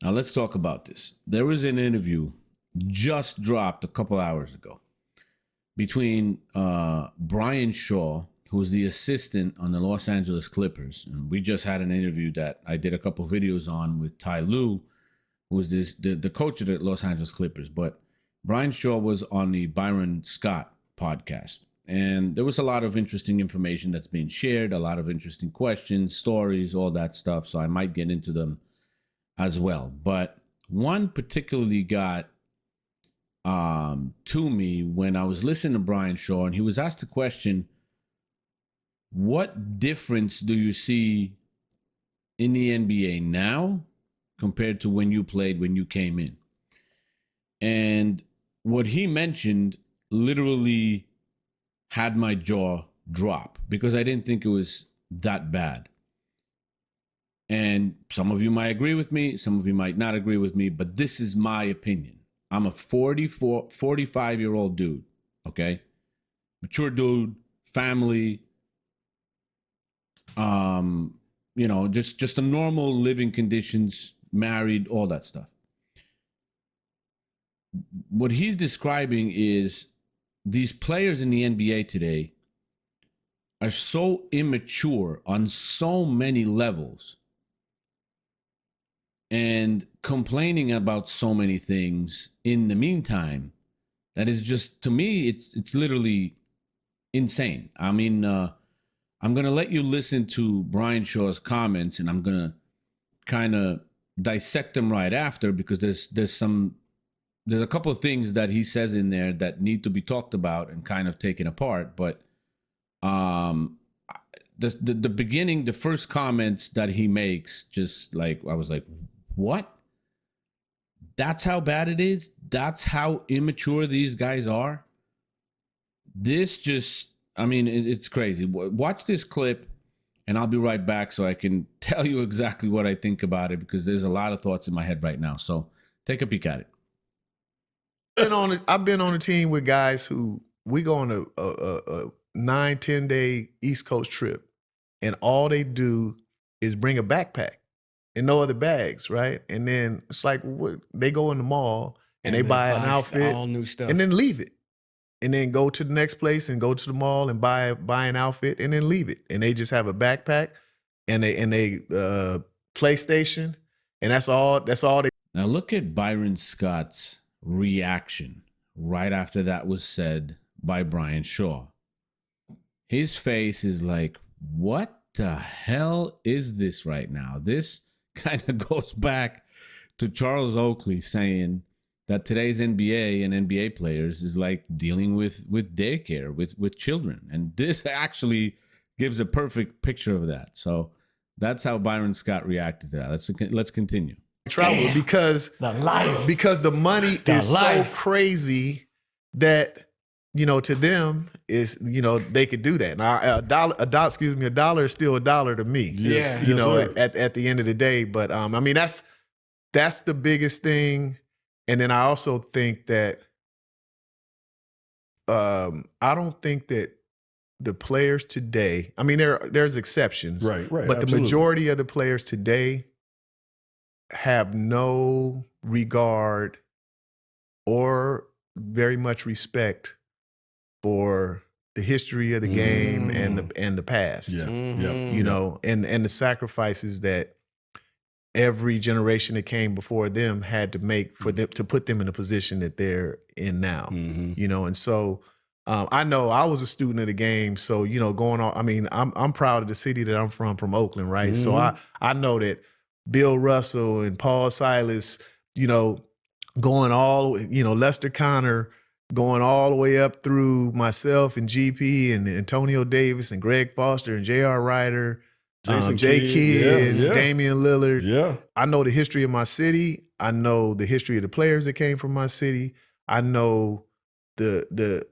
Now let's talk about this. There was an interview just dropped a couple hours ago between Brian Shaw, who's the assistant on the Los Angeles Clippers. And we just had an interview that I did a couple videos on with Ty Lue, who's the coach of the Los Angeles Clippers. But Brian Shaw was on the Byron Scott podcast. And there was a lot of interesting information that's being shared, a lot of interesting questions, stories, all that stuff. So I might get into them as well. But one particularly got to me when I was listening to Brian Shaw, and he was asked the question, what difference do you see in the NBA now compared to when you played, when you came in? And what he mentioned literally had my jaw drop because I didn't think it was that bad. And some of you might agree with me, some of you might not agree with me, but this is my opinion. I'm a 45-year-old dude, okay? Mature dude, family, just a normal living conditions, married, all that stuff. What he's describing is these players in the NBA today are so immature on so many levels and complaining about so many things in the meantime that is just, to me, it's literally insane. I mean, I'm going to let you listen to Brian Shaw's comments, and I'm going to kind of dissect them right after, because there's a couple of things that he says in there that need to be talked about and kind of taken apart. But the beginning, the first comments that he makes, just like, I was like, what? That's how bad it is? That's how immature these guys are? This just, I mean, it's crazy. Watch this clip, and I'll be right back so I can tell you exactly what I think about it, because there's a lot of thoughts in my head right now. So take a peek at it. I've been on a team with guys who we go on a 9-10 day East Coast trip, and all they do is bring a backpack and no other bags, right? And then it's like they go in the mall and they buy an outfit, all new stuff, and then leave it, and then go to the next place and go to the mall and buy an outfit and then leave it, and they just have a backpack and a PlayStation, and that's all they. Now look at Byron Scott's reaction right after that was said by Brian Shaw. His face is like, what the hell is this right now? This kind of goes back to Charles Oakley saying that today's NBA and NBA players is like dealing with daycare, with children. And this actually gives a perfect picture of that. So that's how Byron Scott reacted to that. Let's continue. Travel because the money is so crazy that, to them is, they could do that. Now a dollar is still a dollar to me. Yeah. At the end of the day. But I mean, that's the biggest thing. And then I also think that I don't think that the players today, I mean, there's exceptions, right, but absolutely. The majority of the players today have no regard or very much respect for the history of the game and the past. Yeah. And the sacrifices that every generation that came before them had to make for them to put them in the position that they're in now. And so I know I was a student of the game, so going on. I mean, I'm proud of the city that I'm from Oakland, right? So I know that Bill Russell and Paul Silas, going all, Lester Connor, going all the way up through myself and GP and Antonio Davis and Greg Foster and J.R. Ryder, Jay Kidd, Damian Lillard. Yeah. I know the history of my city. I know the history of the players that came from my city. I know the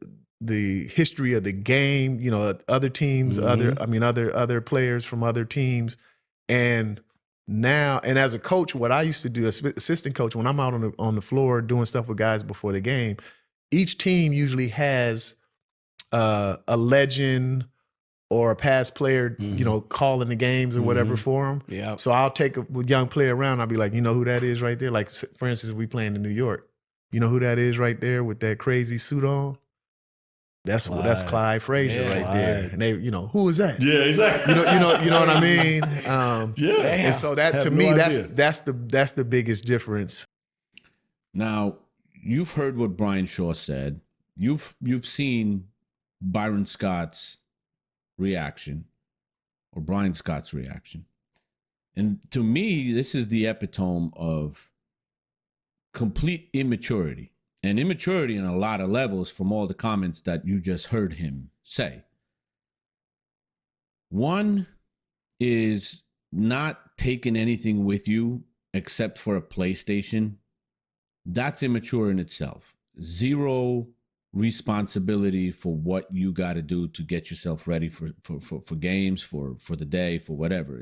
history of the game, other teams, other players from other teams. And now, and as a coach, what I used to do, assistant coach, when I'm out on the floor doing stuff with guys before the game, each team usually has a legend or a past player, you know, calling the games or whatever for him. Yeah. So I'll take a young player around. I'll be like, you know who that is right there? Like, for instance, we playing in New York. You know who that is right there with that crazy suit on? That's Clyde Frazier right there. And they, you know, who is that? Yeah, exactly. You know what I mean? Yeah. And so that to me, that's the biggest difference. Now, you've heard what Brian Shaw said. You've seen Byron Scott's reaction, or Brian Scott's reaction. And to me, this is the epitome of complete immaturity. And immaturity on a lot of levels from all the comments that you just heard him say. One is not taking anything with you except for a PlayStation. That's immature in itself. Zero responsibility for what you got to do to get yourself ready for games, for the day, for whatever.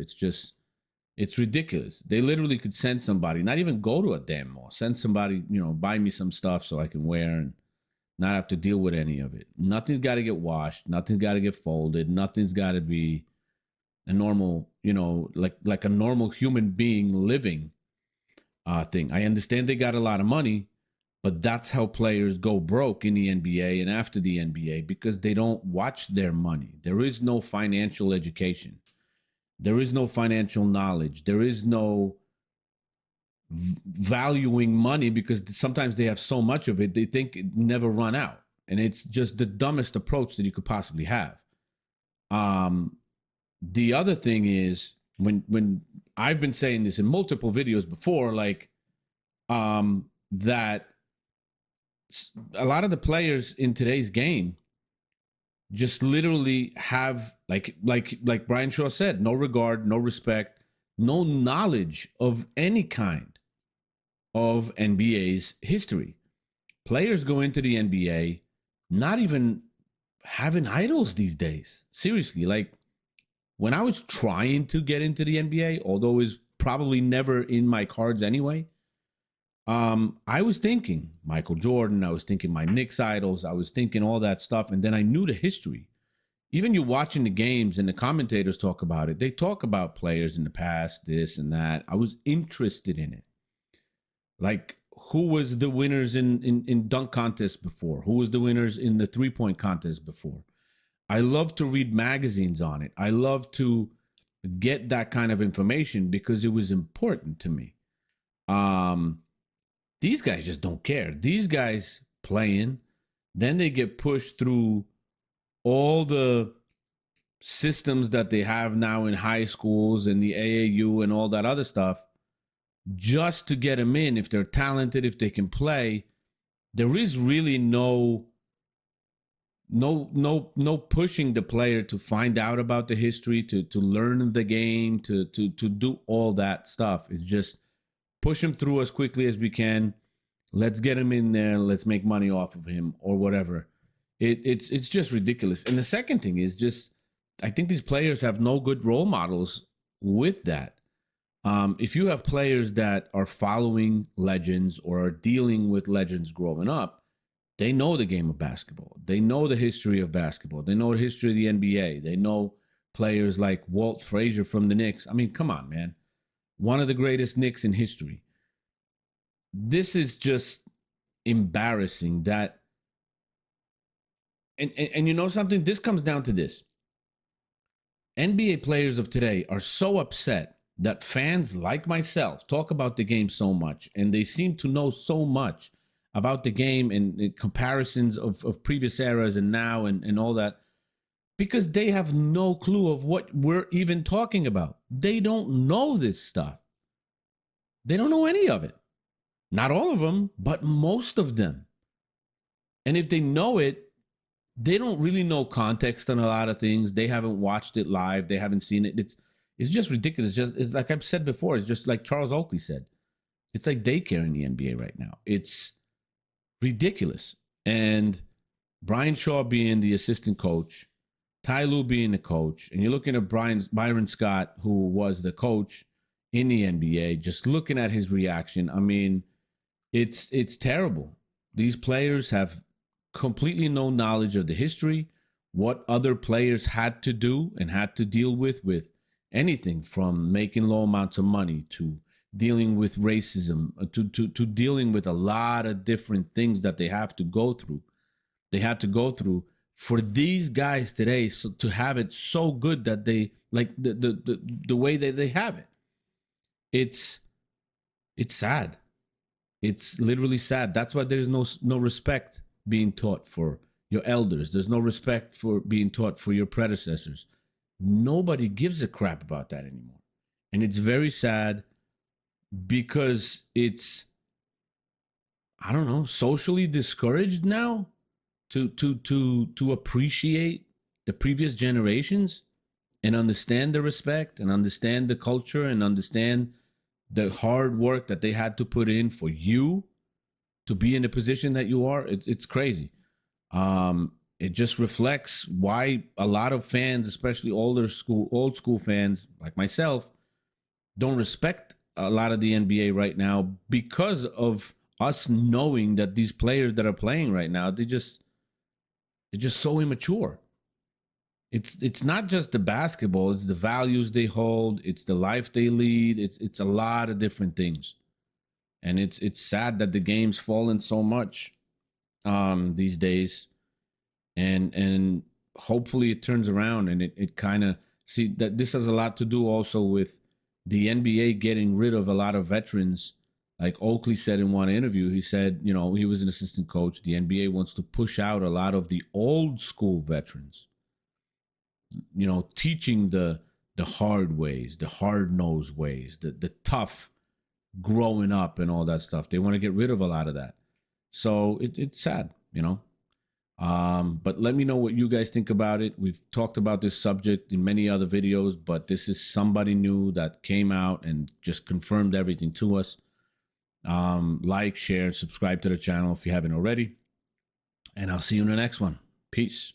It's ridiculous. They literally could send somebody, not even go to a damn mall, send somebody, you know, buy me some stuff so I can wear and not have to deal with any of it. Nothing's got to get washed. Nothing's got to get folded. Nothing's got to be a normal, you know, like a normal human being living thing. I understand they got a lot of money, but that's how players go broke in the NBA and after the NBA, because they don't watch their money. There is no financial education. There is no financial knowledge. There is no valuing money, because sometimes they have so much of it, they think it never run out. And it's just the dumbest approach that you could possibly have. The other thing is, when I've been saying this in multiple videos before, like that a lot of the players in today's game just literally have, like Brian Shaw said, no regard, no respect, no knowledge of any kind of NBA's history. Players go into the NBA not even having idols these days. Seriously, like when I was trying to get into the NBA, although it's probably never in my cards anyway, I was thinking Michael Jordan, I was thinking my Knicks idols, I was thinking all that stuff, and then I knew the history. Even you watching the games and the commentators talk about it, they talk about players in the past, this and that. I was interested in it. Like, who was the winners in dunk contests before? Who was the winners in the three-point contest before? I love to read magazines on it. I love to get that kind of information because it was important to me. These guys just don't care. These guys playing, then they get pushed through all the systems that they have now in high schools and the AAU and all that other stuff just to get them in. If they're talented, if they can play, there is really no pushing the player to find out about the history, to learn the game, to do all that stuff. It's just push him through as quickly as we can. Let's get him in there. Let's make money off of him or whatever. It's just ridiculous. And the second thing is just, I think these players have no good role models with that. If you have players that are following legends or are dealing with legends growing up, they know the game of basketball. They know the history of basketball. They know the history of the NBA. They know players like Walt Frazier from the Knicks. I mean, come on, man. One of the greatest Knicks in history. This is just embarrassing that, and you know something? This comes down to this. NBA players of today are so upset that fans like myself talk about the game so much, and they seem to know so much about the game and comparisons of previous eras and now and all that, because they have no clue of what we're even talking about. They don't know this stuff. They don't know any of it. Not all of them, but most of them. And if they know it, they don't really know context on a lot of things. They haven't watched it live. They haven't seen it. It's just ridiculous. It's like I've said before. It's just like Charles Oakley said. It's like daycare in the NBA right now. It's ridiculous. And Brian Shaw being the assistant coach, Ty Lue being the coach, and you're looking at Byron Scott, who was the coach in the NBA, just looking at his reaction. I mean, it's terrible. These players have completely no knowledge of the history what other players had to do and had to deal with anything from making low amounts of money to dealing with racism to dealing with a lot of different things that they have to go through. They had to go through for these guys today to have it so good that they like the way that they have it. It's sad. It's literally sad. That's why there's no respect being taught for your elders. There's no respect for being taught for your predecessors. Nobody gives a crap about that anymore. And it's very sad because it's, I don't know, socially discouraged now to appreciate the previous generations and understand the respect and understand the culture and understand the hard work that they had to put in for you to be in the position that you are. It's crazy. It just reflects why a lot of fans, especially old school fans like myself, don't respect a lot of the NBA right now because of us knowing that these players that are playing right now, they're just so immature. It's not just the basketball, it's the values they hold, it's the life they lead, it's a lot of different things. And it's sad that the game's fallen so much these days. And hopefully it turns around and it kind of see that this has a lot to do also with the NBA getting rid of a lot of veterans. Like Oakley said in one interview, he said, you know, he was an assistant coach. The NBA wants to push out a lot of the old school veterans, you know, teaching the hard ways, the hard-nosed ways, the tough growing up and all that stuff. They want to get rid of a lot of that. So it's sad, you know. But let me know what you guys think about it. We've talked about this subject in many other videos, but this is somebody new that came out and just confirmed everything to us. Like, share, subscribe to the channel if you haven't already. And I'll see you in the next one. Peace.